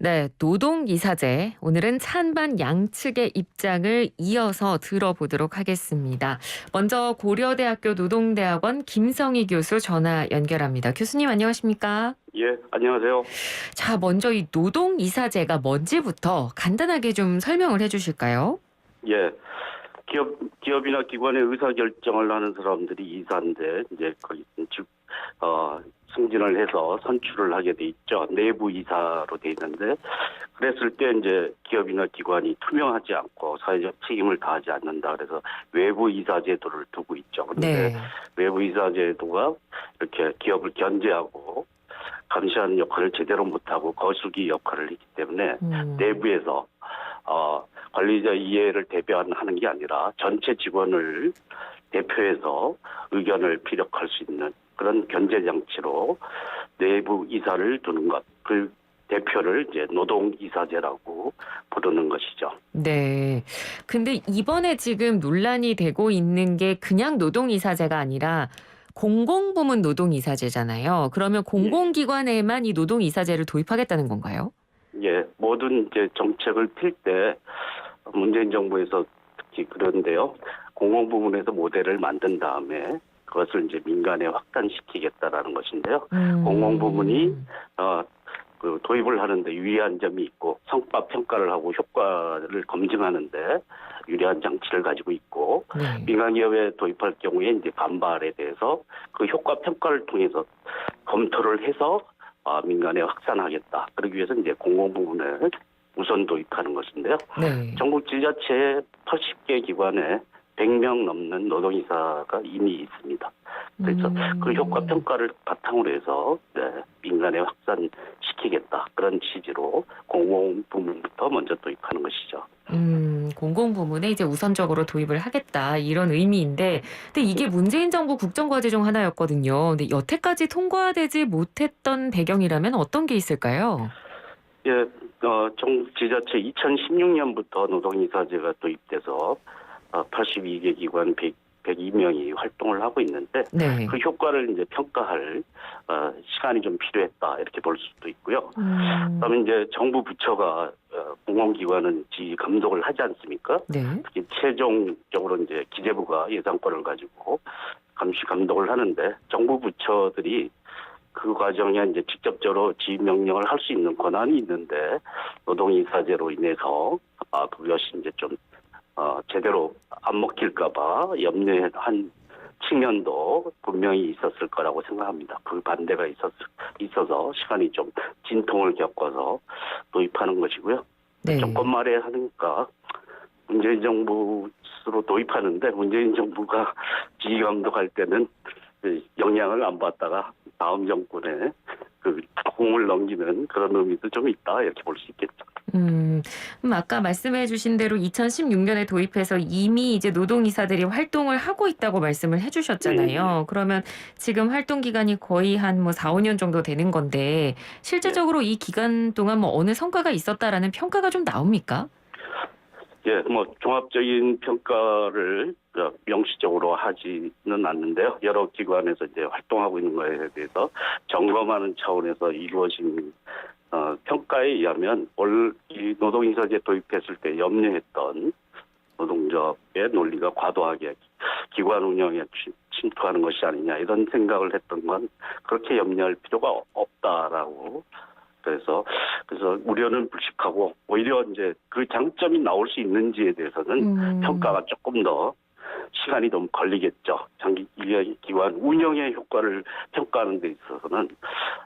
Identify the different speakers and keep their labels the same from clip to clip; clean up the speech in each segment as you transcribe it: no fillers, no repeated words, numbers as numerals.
Speaker 1: 네, 노동이사제. 오늘은 찬반 양측의 입장을 이어서 들어보도록 하겠습니다. 먼저 고려대학교 노동대학원 김성희 교수 전화 연결합니다. 교수님 안녕하십니까?
Speaker 2: 예, 안녕하세요.
Speaker 1: 자, 먼저 이 노동이사제가 뭔지부터 간단하게 좀 설명을 해주실까요?
Speaker 2: 예, 기업이나 기관의 의사결정을 하는 사람들이 이사인데, 이제 거기, 승진을 해서 선출을 하게 돼 있죠. 내부 이사로 돼 있는데, 그랬을 때 이제 기업이나 기관이 투명하지 않고 사회적 책임을 다하지 않는다. 그래서 외부 이사 제도를 두고 있죠. 그런데
Speaker 1: 네.
Speaker 2: 외부 이사 제도가 이렇게 기업을 견제하고 감시하는 역할을 제대로 못하고 거수기 역할을 했기 때문에 내부에서 관리자 이해를 대변하는 게 아니라 전체 직원을 대표해서 의견을 피력할 수 있는 그런 견제 장치로 내부 이사를 두는 것, 그 대표를 이제 노동이사제라고 부르는 것이죠.
Speaker 1: 네. 근데 이번에 지금 논란이 되고 있는 게 그냥 노동이사제가 아니라 공공부문 노동이사제잖아요. 그러면 공공기관에만 이 노동이사제를 도입하겠다는 건가요?
Speaker 2: 예, 모든 이제 정책을 필 때 문재인 정부에서 특히 그런데요. 공공부문에서 모델을 만든 다음에 그것을 이제 민간에 확산시키겠다라는 것인데요. 공공부문이 그 도입을 하는데 유리한 점이 있고 성과 평가를 하고 효과를 검증하는데 유리한 장치를 가지고 있고
Speaker 1: 네.
Speaker 2: 민간 기업에 도입할 경우에 이제 반발에 대해서 그 효과 평가를 통해서 검토를 해서 민간에 확산하겠다. 그러기 위해서 이제 공공부문을 우선 도입하는 것인데요.
Speaker 1: 네.
Speaker 2: 전국 지자체 80개 기관에 100명 넘는 노동이사가 이미 있습니다. 그래서 그 효과 평가를 바탕으로 해서 민간에 확산시키겠다. 그런 취지로 공공부문부터 먼저 도입하는 것이죠.
Speaker 1: 공공부문에 이제 우선적으로 도입을 하겠다 이런 의미인데, 근데 이게 문재인 정부 국정과제 중 하나였거든요. 근데 여태까지 통과되지 못했던 배경이라면 어떤 게 있을까요?
Speaker 2: 예, 전국 지자체 2016년부터 노동이사제가 도입돼서 82개 기관 102명이 활동을 하고 있는데
Speaker 1: 네.
Speaker 2: 그 효과를 이제 평가할 시간이 좀 필요했다 이렇게 볼 수도 있고요. 그다음에 이제 정부 부처가 공공기관은 지휘 감독을 하지 않습니까?
Speaker 1: 네.
Speaker 2: 특히 최종적으로 이제 기재부가 예산권을 가지고 감시 감독을 하는데 정부 부처들이 그 과정에 이제 직접적으로 지휘 명령을 할 수 있는 권한이 있는데 노동이사제로 인해서 그것이 이제 좀 제대로 안 먹힐까봐 염려한 측면도 분명히 있었을 거라고 생각합니다. 그 반대가 있어서 시간이 좀 진통을 겪어서 도입하는 것이고요.
Speaker 1: 네.
Speaker 2: 정권 말에 하니까 문재인 정부로 도입하는데 문재인 정부가 지휘 감독할 때는 영향을 안 받다가 다음 정권에 그 공을 넘기는 그런 의미도 좀 있다 이렇게 볼 수 있겠죠.
Speaker 1: 아까 말씀해 주신 대로 2016년에 도입해서 이미 이제 노동이사들이 활동을 하고 있다고 말씀을 해 주셨잖아요. 그러면 지금 활동 기간이 거의 한 4, 5년 정도 되는 건데 실제적으로 이 기간 동안 어느 성과가 있었다라는 평가가 좀 나옵니까?
Speaker 2: 예, 종합적인 평가를 명시적으로 하지는 않는데요. 여러 기관에서 이제 활동하고 있는 거에 대해서 점검하는 차원에서 이루어진 평가에 의하면 이 노동이사제 도입했을 때 염려했던 노동조합의 논리가 과도하게 기관 운영에 침투하는 것이 아니냐 이런 생각을 했던 건 그렇게 염려할 필요가 없다라고 그래서 우려는 불식하고 오히려 이제 그 장점이 나올 수 있는지에 대해서는 평가가 조금 더 시간이 좀 걸리겠죠. 장기 기관 운영의 효과를 평가하는 데 있어서는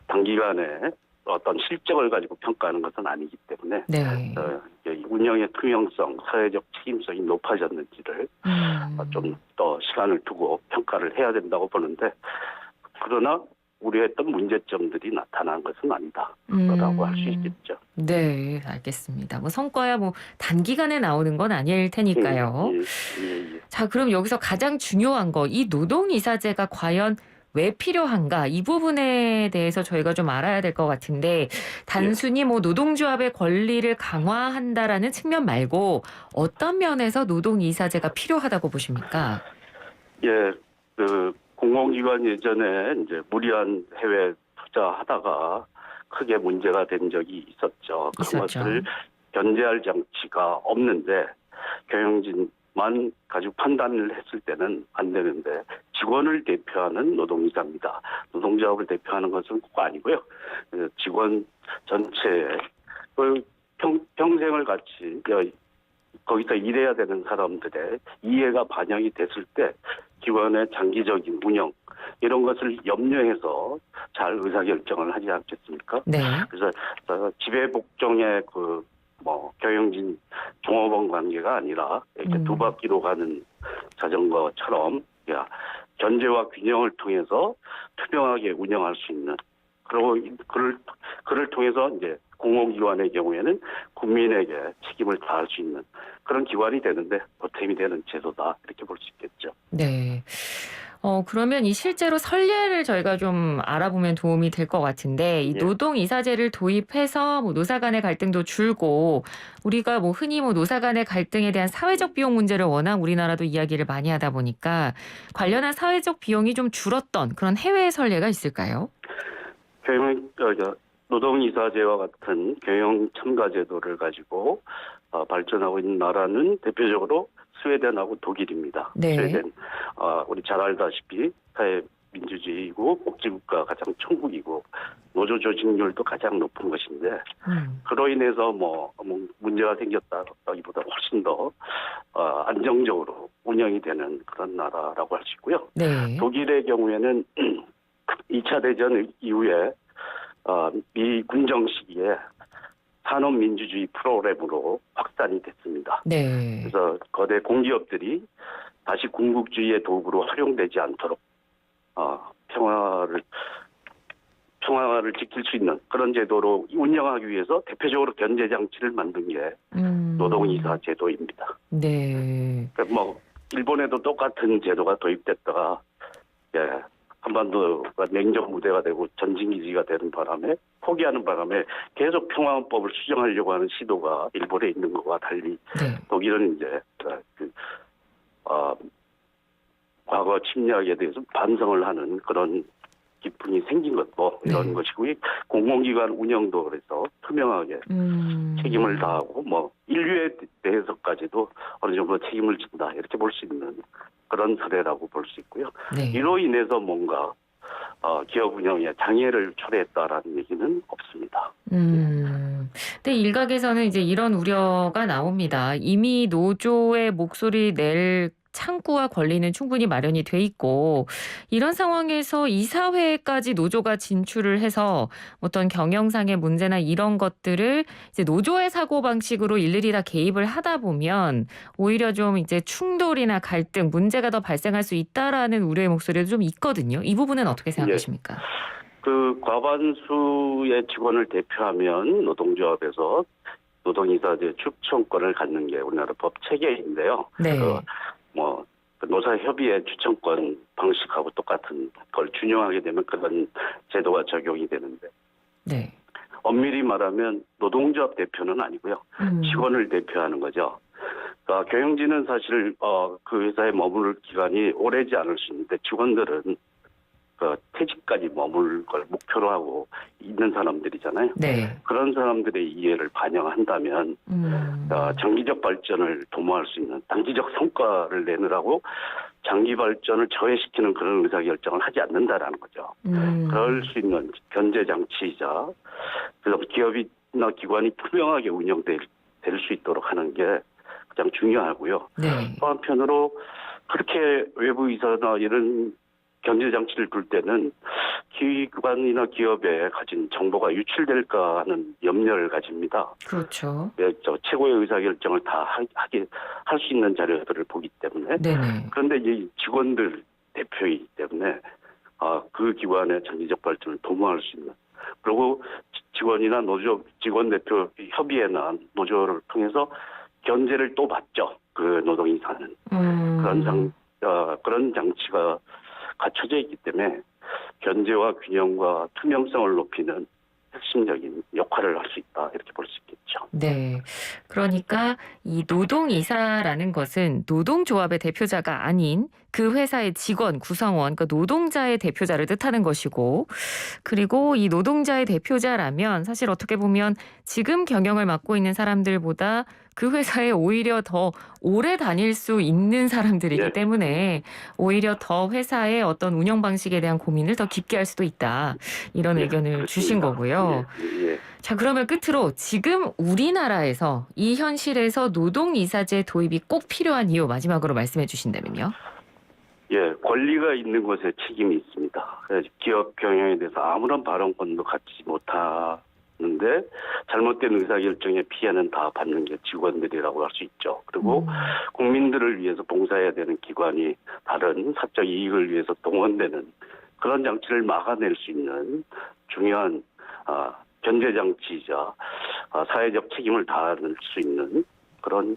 Speaker 2: 단기간에 어떤 실적을 가지고 평가하는 것은 아니기 때문에
Speaker 1: 네.
Speaker 2: 운영의 투명성, 사회적 책임성이 높아졌는지를 좀 더 시간을 두고 평가를 해야 된다고 보는데 그러나 우려했던 문제점들이 나타난 것은 아니다라고 할 수 있겠죠.
Speaker 1: 네, 알겠습니다. 성과야 단기간에 나오는 건 아닐 테니까요.
Speaker 2: 예.
Speaker 1: 자, 그럼 여기서 가장 중요한 거, 이 노동이사제가 과연 왜 필요한가? 이 부분에 대해서 저희가 좀 알아야 될 것 같은데 단순히 노동조합의 권리를 강화한다라는 측면 말고 어떤 면에서 노동이사제가 필요하다고 보십니까?
Speaker 2: 예, 공공기관 예전에 이제 무리한 해외 투자하다가 크게 문제가 된 적이 있었죠.
Speaker 1: 있었죠.
Speaker 2: 그것을 견제할 장치가 없는데 경영진만 가지고 판단을 했을 때는 안 되는데 직원을 대표하는 노동이사입니다. 노동조합을 대표하는 것은 꼭 아니고요. 직원 전체에 평생을 같이 거기서 일해야 되는 사람들의 이해가 반영이 됐을 때 기관의 장기적인 운영 이런 것을 염려해서 잘 의사결정을 하지 않겠습니까?
Speaker 1: 네.
Speaker 2: 그래서 지배복종의 경영진 종업원 관계가 아니라 이렇게 두 바퀴로 가는 자전거처럼 견제와 균형을 통해서 투명하게 운영할 수 있는 그리고 그를 통해서 이제 공공기관의 경우에는 국민에게 책임을 다할 수 있는 그런 기관이 되는데 보탬이 되는 제도다 이렇게 볼 수 있겠죠.
Speaker 1: 네. 그러면 이 실제로 선례를 저희가 좀 알아보면 도움이 될 것 같은데 이
Speaker 2: 예.
Speaker 1: 노동이사제를 도입해서 노사 간의 갈등도 줄고 우리가 흔히 노사 간의 갈등에 대한 사회적 비용 문제를 워낙 우리나라도 이야기를 많이 하다 보니까 관련한 사회적 비용이 좀 줄었던 그런 해외 선례가 있을까요?
Speaker 2: 노동이사제와 같은 경영 첨가 제도를 가지고 발전하고 있는 나라는 대표적으로 스웨덴하고 독일입니다.
Speaker 1: 네.
Speaker 2: 스웨덴 우리 잘 알다시피 사회 민주주의이고 복지국가 가장 천국이고 노조 조직률도 가장 높은 것인데 그로 인해서 문제가 생겼다기보다 훨씬 더 안정적으로 운영이 되는 그런 나라라고 할 수 있고요.
Speaker 1: 네.
Speaker 2: 독일의 경우에는 2차 대전 이후에 미 군정 시기에 산업민주주의 프로그램으로 확산이 됐습니다.
Speaker 1: 네.
Speaker 2: 그래서 거대 공기업들이 다시 군국주의의 도구로 활용되지 않도록 평화를 지킬 수 있는 그런 제도로 운영하기 위해서 대표적으로 견제 장치를 만든 게 노동이사 제도입니다.
Speaker 1: 네.
Speaker 2: 그러니까 일본에도 똑같은 제도가 도입됐다가 한반도가 냉전 무대가 되고 전진기지가 되는 바람에 포기하는 바람에 계속 평화헌법을 수정하려고 하는 시도가 일본에 있는 것과 달리
Speaker 1: 네.
Speaker 2: 독일은 이제 과거 침략에 대해서 반성을 하는 그런 기분이 생긴 것도 이런
Speaker 1: 네.
Speaker 2: 것이고 공공기관 운영도 그래서 투명하게 책임을 다하고 인류에 대해서까지도 어느 정도 책임을 진다 이렇게 볼 수 있는 그런 사례라고 볼 수 있고요.
Speaker 1: 네.
Speaker 2: 이로 인해서 뭔가 기업 운영에 장애를 초래했다라는 얘기는 없습니다.
Speaker 1: 근데 일각에서는 이제 이런 우려가 나옵니다. 이미 노조의 목소리 낼 창구와 권리는 충분히 마련이 돼 있고 이런 상황에서 이사회까지 노조가 진출을 해서 어떤 경영상의 문제나 이런 것들을 이제 노조의 사고 방식으로 일일이 다 개입을 하다 보면 오히려 좀 이제 충돌이나 갈등, 문제가 더 발생할 수 있다라는 우려의 목소리도 좀 있거든요. 이 부분은 어떻게 생각하십니까?
Speaker 2: 과반수의 직원을 대표하면 노동조합에서 노동이사제 추천권을 갖는 게 우리나라 법 체계인데요.
Speaker 1: 네.
Speaker 2: 노사협의회 추천권 방식하고 똑같은 걸 준용하게 되면 그런 제도가 적용이 되는데
Speaker 1: 네.
Speaker 2: 엄밀히 말하면 노동조합 대표는 아니고요. 직원을 대표하는 거죠. 경영진은 사실 그 회사에 머무를 기간이 오래지 않을 수 있는데 직원들은 퇴직까지 머물 걸 목표로 하고 있는 사람들이잖아요.
Speaker 1: 네.
Speaker 2: 그런 사람들의 이해를 반영한다면 장기적 발전을 도모할 수 있는 단기적 성과를 내느라고 장기 발전을 저해시키는 그런 의사결정을 하지 않는다라는 거죠. 그럴 수 있는 견제 장치이자 그래서 기업이나 기관이 투명하게 운영될 수 있도록 하는 게 가장 중요하고요.
Speaker 1: 네.
Speaker 2: 또 한편으로 그렇게 외부 이사나 이런 견제 장치를 둘 때는 기관이나 기업에 가진 정보가 유출될까 하는 염려를 가집니다.
Speaker 1: 그렇죠.
Speaker 2: 최고의 의사결정을 다 할 수 있는 자료들을 보기 때문에.
Speaker 1: 네네.
Speaker 2: 그런데 이 직원들 대표이기 때문에 그 기관의 장기적 발전을 도모할 수 있는. 그리고 직원이나 노조, 직원 대표 협의회나 노조를 통해서 견제를 또 받죠. 그 노동이사는. 그런 장치가 갖춰져 있기 때문에 견제와 균형과 투명성을 높이는 핵심적인 역할을 할 수 있다 이렇게 볼 수 있겠죠.
Speaker 1: 네. 그러니까 이 노동이사라는 것은 노동조합의 대표자가 아닌 그 회사의 직원, 구성원, 그러니까 노동자의 대표자를 뜻하는 것이고, 그리고 이 노동자의 대표자라면 사실 어떻게 보면 지금 경영을 맡고 있는 사람들보다 그 회사에 오히려 더 오래 다닐 수 있는 사람들이기
Speaker 2: 예.
Speaker 1: 때문에 오히려 더 회사의 어떤 운영 방식에 대한 고민을 더 깊게 할 수도 있다. 이런
Speaker 2: 예,
Speaker 1: 의견을 주신
Speaker 2: 그렇습니다.
Speaker 1: 거고요.
Speaker 2: 예.
Speaker 1: 자, 그러면 끝으로 지금 우리나라에서 이 현실에서 노동이사제 도입이 꼭 필요한 이유 마지막으로 말씀해 주신다면요.
Speaker 2: 예, 권리가 있는 곳에 책임이 있습니다. 그래서 기업 경영에 대해서 아무런 발언권도 갖지 못하는데 잘못된 의사결정에 피해는 다 받는 게 직원들이라고 할 수 있죠. 그리고 국민들을 위해서 봉사해야 되는 기관이 다른 사적 이익을 위해서 동원되는 그런 장치를 막아낼 수 있는 중요한 견제장치이자 사회적 책임을 다할 수 있는 그런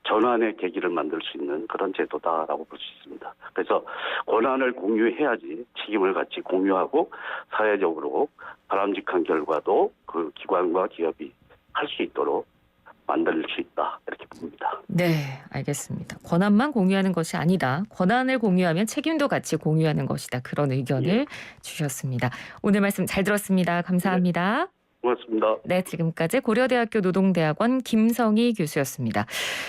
Speaker 2: 전환의 계기를 만들 수 있는 그런 제도다라고 볼 수 있습니다. 그래서 권한을 공유해야지 책임을 같이 공유하고 사회적으로 바람직한 결과도 그 기관과 기업이 할 수 있도록 만들 수 있다 이렇게 봅니다.
Speaker 1: 네, 알겠습니다. 권한만 공유하는 것이 아니다. 권한을 공유하면 책임도 같이 공유하는 것이다. 그런 의견을 주셨습니다. 오늘 말씀 잘 들었습니다. 감사합니다.
Speaker 2: 고맙습니다.
Speaker 1: 네, 지금까지 고려대학교 노동대학원 김성희 교수였습니다.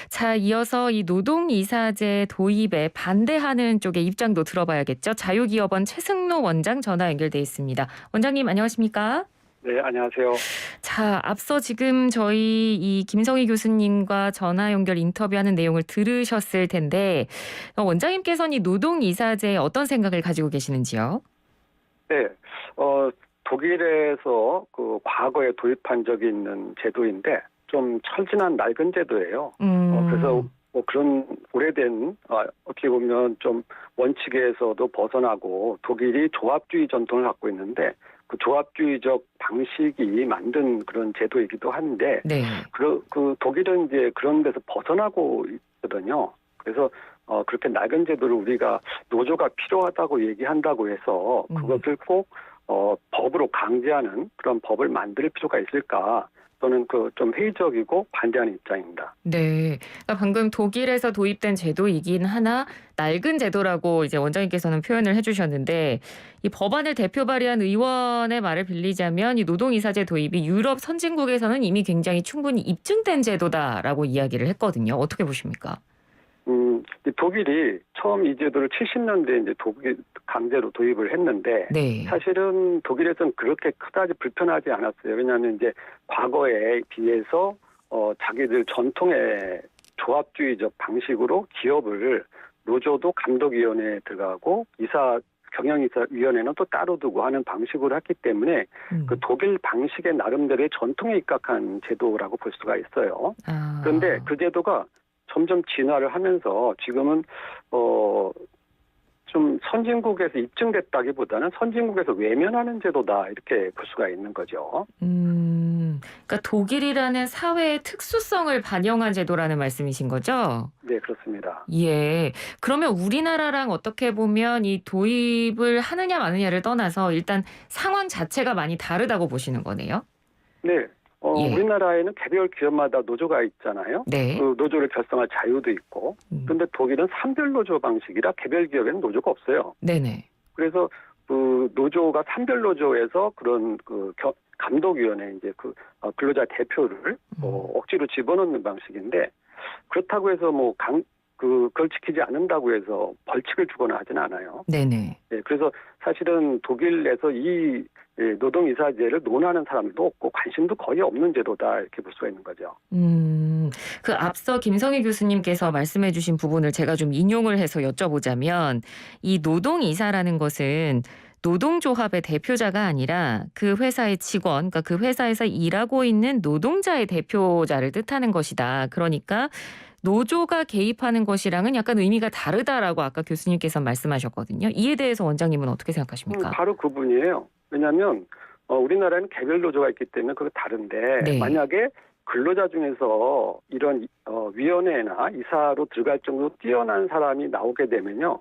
Speaker 1: 자, 이어서 이 노동이사제 도입에 반대하는 쪽의 입장도 들어봐야겠죠. 자유기업원 최승로 원장 전화 연결돼 있습니다. 원장님 안녕하십니까?
Speaker 3: 네, 안녕하세요.
Speaker 1: 자, 앞서 지금 저희 이 김성희 교수님과 전화 연결 인터뷰하는 내용을 들으셨을 텐데 원장님께서는 이 노동이사제에 어떤 생각을 가지고 계시는지요?
Speaker 3: 네, 독일에서 그 과거에 도입한 적이 있는 제도인데 좀 철진한 낡은 제도예요. 그래서 뭐 그런 오래된 어떻게 보면 좀 원칙에서도 벗어나고 독일이 조합주의 전통을 갖고 있는데 그 조합주의적 방식이 만든 그런 제도이기도 한데
Speaker 1: 네.
Speaker 3: 그 독일은 이제 그런 데서 벗어나고 있거든요. 그래서 그렇게 낡은 제도를 우리가 노조가 필요하다고 얘기한다고 해서 그것을 꼭 법으로 강제하는 그런 법을 만들 필요가 있을까? 저는 그 좀 회의적이고 반대하는 입장입니다.
Speaker 1: 네. 그러니까 방금 독일에서 도입된 제도이긴 하나 낡은 제도라고 이제 원장님께서는 표현을 해주셨는데 이 법안을 대표 발의한 의원의 말을 빌리자면 이 노동이사제 도입이 유럽 선진국에서는 이미 굉장히 충분히 입증된 제도다라고 이야기를 했거든요. 어떻게 보십니까?
Speaker 3: 독일이 처음 이 제도를 70년대에 이제 독일 강제로 도입을 했는데
Speaker 1: 네.
Speaker 3: 사실은 독일에서는 그렇게 그다지 불편하지 않았어요. 왜냐하면 이제 과거에 비해서 자기들 전통의 조합주의적 방식으로 기업을 노조도 감독위원회에 들어가고 경영이사위원회는 또 따로 두고 하는 방식으로 했기 때문에 그 독일 방식의 나름대로의 전통에 입각한 제도라고 볼 수가 있어요. 그런데 그 제도가 점점 진화를 하면서 지금은 좀 선진국에서 입증됐다기보다는 선진국에서 외면하는 제도다 이렇게 볼 수가 있는 거죠.
Speaker 1: 그러니까 독일이라는 사회의 특수성을 반영한 제도라는 말씀이신 거죠?
Speaker 3: 네, 그렇습니다.
Speaker 1: 예. 그러면 우리나라랑 어떻게 보면 이 도입을 하느냐 마느냐를 떠나서 일단 상황 자체가 많이 다르다고 보시는 거네요?
Speaker 3: 네.
Speaker 1: 예.
Speaker 3: 우리나라에는 개별 기업마다 노조가 있잖아요.
Speaker 1: 네.
Speaker 3: 그 노조를 결성할 자유도 있고. 그런데 독일은 산별 노조 방식이라 개별 기업에는 노조가 없어요.
Speaker 1: 네네.
Speaker 3: 그래서 그 노조가 산별 노조에서 그런 그 감독위원회 이제 그 근로자 대표를 억지로 집어넣는 방식인데 그렇다고 해서 뭐 그걸 지키지 않는다고 해서 벌칙을 주거나 하진 않아요.
Speaker 1: 네네.
Speaker 3: 네, 그래서 사실은 독일에서 이 노동이사제를 논하는 사람도 없고 관심도 거의 없는 제도다 이렇게 볼 수가 있는 거죠.
Speaker 1: 그 앞서 김성희 교수님께서 말씀해 주신 부분을 제가 좀 인용을 해서 여쭤보자면 이 노동이사라는 것은 노동조합의 대표자가 아니라 그 회사의 직원, 그러니까 그 회사에서 일하고 있는 노동자의 대표자를 뜻하는 것이다. 그러니까 노조가 개입하는 것이랑은 약간 의미가 다르다라고 아까 교수님께서 말씀하셨거든요. 이에 대해서 원장님은 어떻게 생각하십니까?
Speaker 3: 바로 그분이에요. 왜냐하면 우리나라에는 개별 노조가 있기 때문에 그거 다른데
Speaker 1: 네.
Speaker 3: 만약에 근로자 중에서 이런 위원회나 이사로 들어갈 정도로 뛰어난 사람이 나오게 되면요.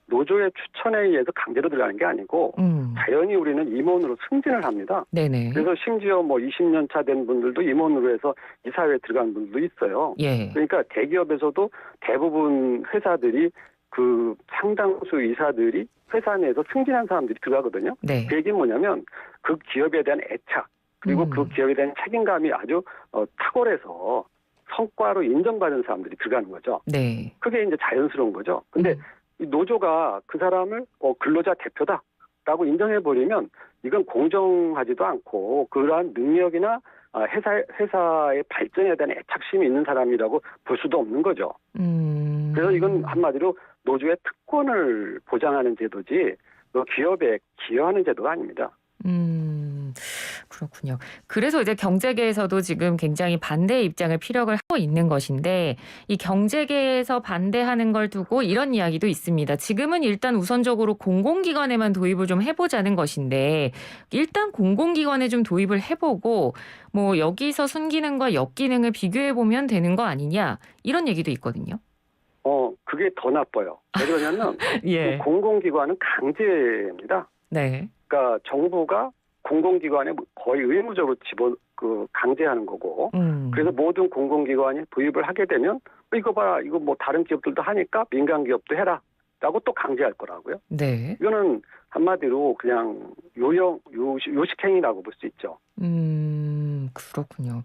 Speaker 3: 노조의 추천에 의해서 강제로 들어가는 게 아니고 자연히 우리는 임원으로 승진을 합니다.
Speaker 1: 네네.
Speaker 3: 그래서 심지어 뭐 20년 차 된 분들도 임원으로 해서 이사회에 들어간 분들도 있어요.
Speaker 1: 예.
Speaker 3: 그러니까 대기업에서도 대부분 회사들이 그 상당수 이사들이 회사 내에서 승진한 사람들이 들어가거든요.
Speaker 1: 네.
Speaker 3: 그 얘기는 뭐냐면 그 기업에 대한 애착 그리고 그 기업에 대한 책임감이 아주 탁월해서 성과로 인정받은 사람들이 들어가는 거죠.
Speaker 1: 네.
Speaker 3: 그게 이제 자연스러운 거죠. 근데 이 노조가 그 사람을 근로자 대표다라고 인정해버리면 이건 공정하지도 않고 그러한 능력이나 회사의 발전에 대한 애착심이 있는 사람이라고 볼 수도 없는 거죠. 그래서 이건 한마디로 노조의 특권을 보장하는 제도지 기업에 기여하는 제도가 아닙니다.
Speaker 1: 그렇군요. 그래서 이제 경제계에서도 지금 굉장히 반대의 입장을 피력을 하고 있는 것인데 이 경제계에서 반대하는 걸 두고 이런 이야기도 있습니다. 지금은 일단 우선적으로 공공기관에만 도입을 좀 해보자는 것인데 일단 공공기관에 좀 도입을 해보고 뭐 여기서 순기능과 역기능을 비교해보면 되는 거 아니냐 이런 얘기도 있거든요.
Speaker 3: 그게 더 나빠요. 왜 그러냐면
Speaker 1: 예.
Speaker 3: 공공기관은 강제입니다.
Speaker 1: 네.
Speaker 3: 그러니까 정부가 공공기관에 거의 의무적으로 강제하는 거고 그래서 모든 공공기관이 도입을 하게 되면 이거 봐라 이거 뭐 다른 기업들도 하니까 민간 기업도 해라 라고 또 강제할 거라고요.
Speaker 1: 네.
Speaker 3: 이거는 한마디로 그냥 요식행위라고 볼 수 있죠.
Speaker 1: 그렇군요.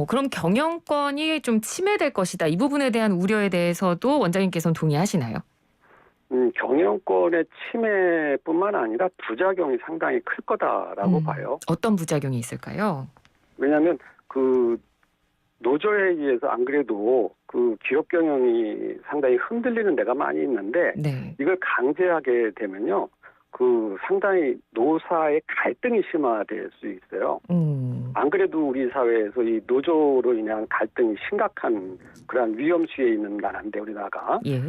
Speaker 1: 그럼 경영권이 좀 침해될 것이다. 이 부분에 대한 우려에 대해서도 원장님께서는 동의하시나요?
Speaker 3: 경영권의 침해뿐만 아니라 부작용이 상당히 클 거다라고 봐요.
Speaker 1: 어떤 부작용이 있을까요?
Speaker 3: 왜냐하면 그 노조에 의해서 안 그래도 그 기업 경영이 상당히 흔들리는 데가 많이 있는데
Speaker 1: 네.
Speaker 3: 이걸 강제하게 되면요. 그 상당히 노사의 갈등이 심화될 수 있어요. 안 그래도 우리 사회에서 이 노조로 인한 갈등이 심각한 그런 위험수에 있는 나라인데 우리나라가.
Speaker 1: 예.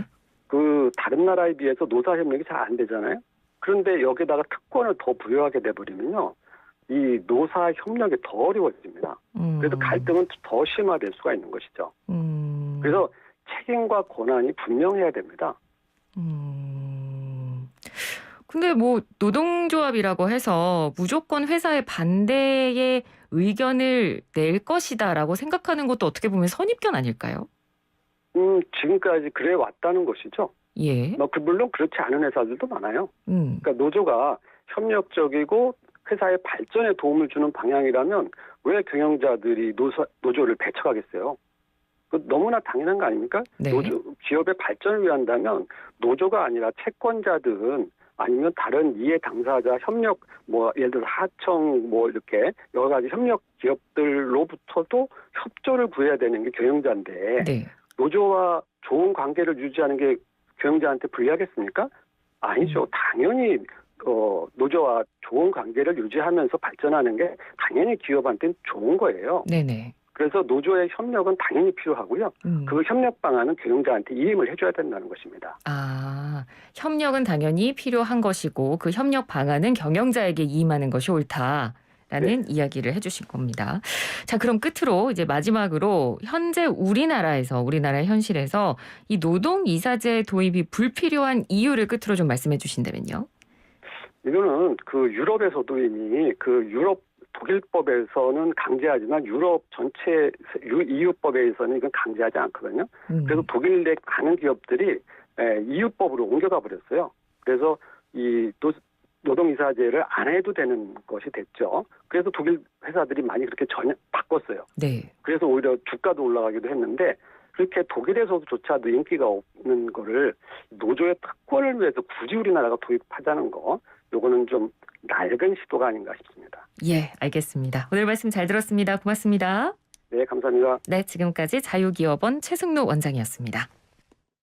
Speaker 3: 그 다른 나라에 비해서 노사 협력이 잘 안 되잖아요. 그런데 여기다가 특권을 더 부여하게 돼버리면요, 이 노사 협력이 더 어려워집니다. 그래서 갈등은 더 심화될 수가 있는 것이죠. 그래서 책임과 권한이 분명해야 됩니다.
Speaker 1: 근데 뭐 노동조합이라고 해서 무조건 회사의 반대의 의견을 낼 것이다라고 생각하는 것도 어떻게 보면 선입견 아닐까요?
Speaker 3: 지금까지 그래 왔다는 것이죠.
Speaker 1: 예.
Speaker 3: 물론 그렇지 않은 회사들도 많아요. 그러니까 노조가 협력적이고 회사의 발전에 도움을 주는 방향이라면 왜 경영자들이 노조를 배척하겠어요? 너무나 당연한 거 아닙니까?
Speaker 1: 네.
Speaker 3: 기업의 발전을 위한다면 노조가 아니라 채권자든 아니면 다른 이해 당사자 협력 예를 들어 하청 이렇게 여러 가지 협력 기업들로부터도 협조를 구해야 되는 게 경영자인데
Speaker 1: 네.
Speaker 3: 노조와 좋은 관계를 유지하는 게 경영자한테 불리하겠습니까? 아니죠. 당연히 노조와 좋은 관계를 유지하면서 발전하는 게 당연히 기업한테는 좋은 거예요.
Speaker 1: 네네.
Speaker 3: 그래서 노조의 협력은 당연히 필요하고요. 그 협력 방안은 경영자한테 이임을 해줘야 된다는 것입니다.
Speaker 1: 협력은 당연히 필요한 것이고 그 협력 방안은 경영자에게 이임하는 것이 옳다라는 이야기를 해주신 겁니다. 자, 그럼 끝으로 이제 마지막으로 현재 우리나라의 현실에서 이 노동이사제 도입이 불필요한 이유를 끝으로 좀 말씀해 주신다면요.
Speaker 3: 이거는 그 유럽에서도 이미 유럽 독일법에서는 강제하지만 유럽 전체 EU법에서는 이건 강제하지 않거든요. 그래서 독일 내 많은 기업들이 EU법으로 옮겨가 버렸어요. 그래서 이 노동이사제를 안 해도 되는 것이 됐죠. 그래서 독일 회사들이 많이 그렇게 바꿨어요.
Speaker 1: 네.
Speaker 3: 그래서 오히려 주가도 올라가기도 했는데 그렇게 독일에서조차도 인기가 없는 거를 노조의 특권을 위해서 굳이 우리나라가 도입하자는 거, 요거는 좀 낡은 시도가 아닌가 싶습니다.
Speaker 1: 예, 알겠습니다. 오늘 말씀 잘 들었습니다. 고맙습니다.
Speaker 3: 네, 감사합니다.
Speaker 1: 네, 지금까지 자유기업원 최승로 원장이었습니다.